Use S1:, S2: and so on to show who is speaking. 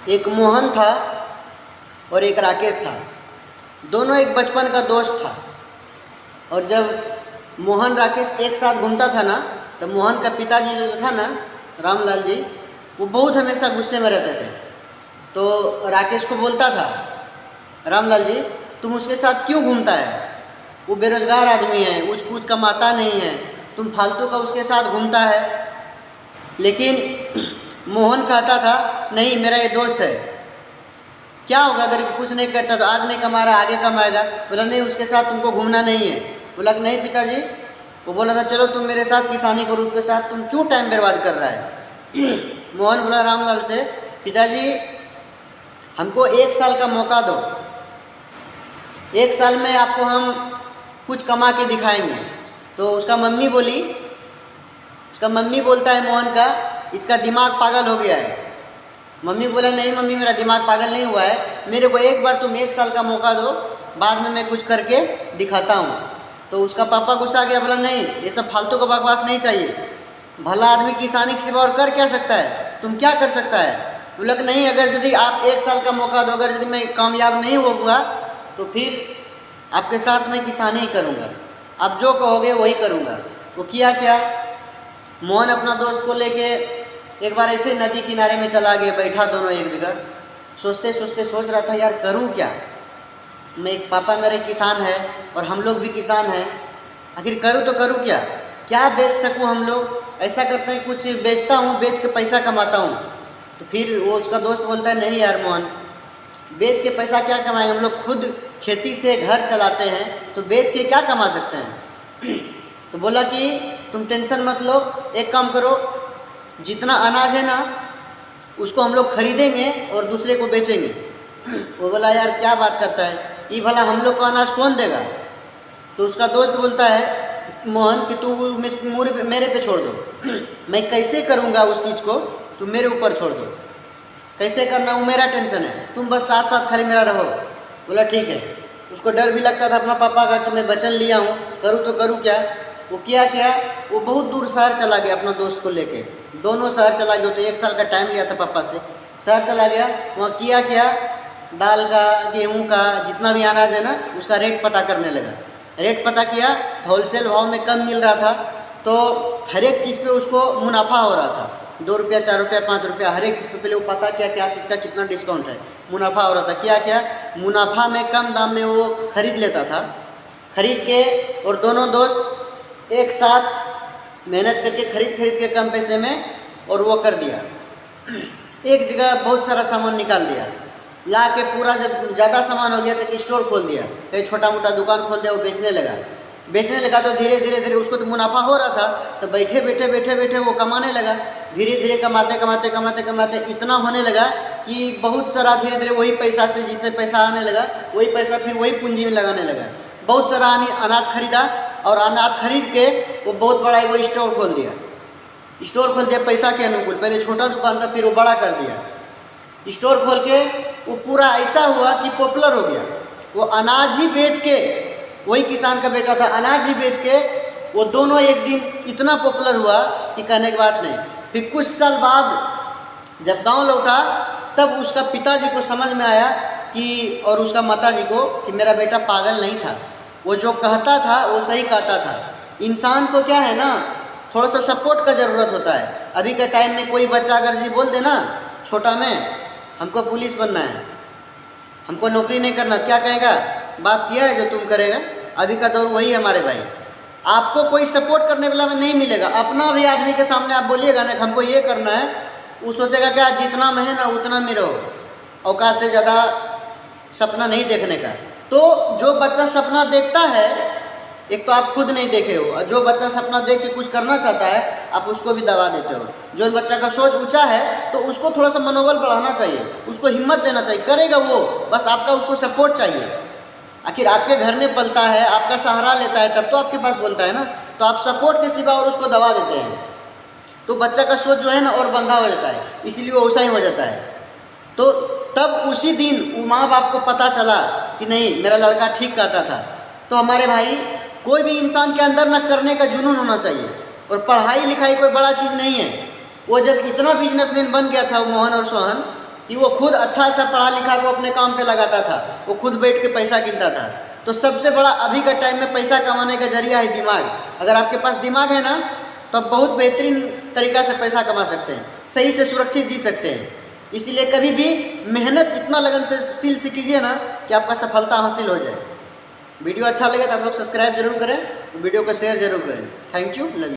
S1: एक मोहन था और एक राकेश था। दोनों एक बचपन का दोस्त था। और जब मोहन राकेश एक साथ घूमता था ना, तो मोहन का पिताजी जो था ना, रामलाल जी, वो बहुत हमेशा गुस्से में रहते थे। तो राकेश को बोलता था, रामलाल जी तुम उसके साथ क्यों घूमता है? वो बेरोजगार आदमी है, कुछ कमाता नहीं है, तुम फालतू का उसके साथ घूमता है। लेकिन मोहन कहता था, नहीं मेरा ये दोस्त है, क्या होगा अगर कुछ नहीं करता तो आज नहीं कमा रहा आगे कमाएगा। बोला नहीं उसके साथ तुमको घूमना नहीं है। बोला नहीं पिताजी, वो बोला था चलो तुम मेरे साथ किसानी करो, उसके साथ तुम क्यों टाइम बर्बाद कर रहा है? मोहन बोला रामलाल से, पिताजी हमको 1 साल का मौका दो, 1 साल में आपको हम कुछ कमा के दिखाएंगे। तो उसका मम्मी बोलता है मोहन का, इसका दिमाग पागल हो गया है। मम्मी बोला नहीं मम्मी मेरा दिमाग पागल नहीं हुआ है, मेरे को एक बार तुम 1 साल का मौका दो, बाद में मैं कुछ करके दिखाता हूँ। तो उसका पापा गुस्सा आ गया, बोला नहीं ये सब फालतू का बकवास नहीं चाहिए, भला आदमी किसानी की सिवा और कर क्या सकता है, तुम क्या कर सकता है? बोला नहीं अगर यदि आप 1 साल का मौका दो, अगर यदि मैं कामयाब नहीं होगा तो फिर आपके साथ मैं किसानी ही करूँगा, आप जो कहोगे वही करूँगा। वो किया क्या, मोहन अपना दोस्त को लेके एक बार ऐसे नदी किनारे में चला गया, बैठा दोनों एक जगह, सोचते सोचते सोच रहा था यार करूं क्या, मैं पापा मेरे किसान है और हम लोग भी किसान हैं, आखिर करूं तो करूं क्या, क्या बेच सकूं हम लोग, ऐसा करते हैं कुछ बेचता हूं, बेच के पैसा कमाता हूं। तो फिर वो उसका दोस्त बोलता है नहीं यार मोहन, बेच के पैसा क्या कमाएंगे, हम लोग खुद खेती से घर चलाते हैं, तो बेच के क्या कमा सकते हैं। तो बोला कि तुम टेंशन मत लो, एक काम करो, जितना अनाज है ना उसको हम लोग खरीदेंगे और दूसरे को बेचेंगे। वो बोला यार क्या बात करता है, ये भला हम लोग को अनाज कौन देगा? तो उसका दोस्त बोलता है मोहन कि तू मेरे पे छोड़ दो, मैं कैसे करूँगा उस चीज़ को, तुम मेरे ऊपर छोड़ दो, कैसे करना वो मेरा टेंशन है, तुम बस साथ साथ खाली मेरा रहो। बोला ठीक है। उसको डर भी लगता था अपना पापा का कि मैं वचन लिया हूँ, करूँ तो करूँ क्या। वो क्या वो बहुत दूर शहर चला गया अपना दोस्त को लेके, दोनों शहर चला गया। तो 1 साल का टाइम लिया था पापा से, शहर चला गया। वहाँ क्या दाल का, गेहूँ का, जितना भी अनाज है ना उसका रेट पता करने लगा। रेट पता किया, होलसेल भाव में कम मिल रहा था, तो हर एक चीज़ पे उसको मुनाफा हो रहा था, 2 रुपया 4 रुपया 5 रुपया, हर एक चीज़ पे पहले वो पता किया क्या चीज़ का कितना डिस्काउंट है, मुनाफा हो रहा था। क्या मुनाफा में कम दाम में वो खरीद लेता था, खरीद के और दोनों दोस्त एक साथ मेहनत करके खरीद के कम पैसे में और वो कर दिया। एक जगह बहुत सारा सामान निकाल दिया, ला के पूरा जब ज़्यादा सामान हो गया तो स्टोर खोल दिया, कहीं छोटा मोटा दुकान खोल दिया, वो बेचने लगा। तो धीरे धीरे उसको तो मुनाफा हो रहा था, तो बैठे वो कमाने लगा। धीरे धीरे कमाते इतना होने लगा कि बहुत सारा धीरे धीरे वही पैसा से, जिससे पैसा आने लगा वही पैसा फिर वही पूंजी में लगाने लगा। बहुत सारा अनाज खरीदा और अनाज खरीद के वो बहुत बड़ा वो स्टोर खोल दिया पैसा के अनुकूल। पहले छोटा दुकान था, फिर वो बड़ा कर दिया। स्टोर खोल के वो पूरा ऐसा हुआ कि पॉपुलर हो गया। वो अनाज ही बेच के, वही किसान का बेटा था, अनाज ही बेच के वो दोनों एक दिन इतना पॉपुलर हुआ कि कहने की बात नहीं। फिर कुछ साल बाद जब गांव लौटा, तब उसका पिताजी को समझ में आया कि, और उसका माताजी को, कि मेरा बेटा पागल नहीं था, वो जो कहता था वो सही कहता था। इंसान को क्या है ना, थोड़ा सा सपोर्ट का ज़रूरत होता है। अभी के टाइम में कोई बच्चा अगर जी बोल दे ना छोटा में, हमको पुलिस बनना है, हमको नौकरी नहीं करना, क्या कहेगा, बाप किया है जो तुम करेगा। अभी का दौर वही है हमारे भाई, आपको कोई सपोर्ट करने वाला में नहीं मिलेगा। अपना भी आदमी के सामने आप बोलिएगा ना हमको ये करना है, वो सोचेगा क्या जितना में है ना उतना में रहो, औकात से ज़्यादा सपना नहीं देखने का। तो जो बच्चा सपना देखता है, एक तो आप खुद नहीं देखे हो, और जो बच्चा सपना देख के कुछ करना चाहता है आप उसको भी दबा देते हो। जो बच्चा का सोच ऊंचा है तो उसको थोड़ा सा मनोबल बढ़ाना चाहिए, उसको हिम्मत देना चाहिए, करेगा वो, बस आपका उसको सपोर्ट चाहिए। आखिर आपके घर में पलता है, आपका सहारा लेता है, तब तो आपके पास बोलता है ना। तो आप सपोर्ट के सिवा और उसको दबा देते हैं, तो बच्चा का सोच जो है ना और बंधा हो जाता है, इसलिए वो वैसा ही हो जाता है। तो तब उसी दिन माँ बाप को पता चला कि नहीं मेरा लड़का ठीक कहता था। तो हमारे भाई, कोई भी इंसान के अंदर ना करने का जुनून होना चाहिए, और पढ़ाई लिखाई कोई बड़ा चीज़ नहीं है। वो जब इतना बिजनेसमैन बन गया था मोहन और सोहन, कि वो खुद अच्छा पढ़ा लिखा को अपने काम पे लगाता था, वो खुद बैठ के पैसा गिनता था। तो सबसे बड़ा अभी का टाइम में पैसा कमाने का जरिया है दिमाग। अगर आपके पास दिमाग है ना तो आप बहुत बेहतरीन तरीक़ा से पैसा कमा सकते हैं, सही से सुरक्षित जी सकते हैं। इसीलिए कभी भी मेहनत इतना लगन से कीजिए ना कि आपका सफलता हासिल हो जाए। वीडियो अच्छा लगे तो आप लोग सब्सक्राइब जरूर करें, वीडियो को शेयर जरूर करें। Thank you, love you.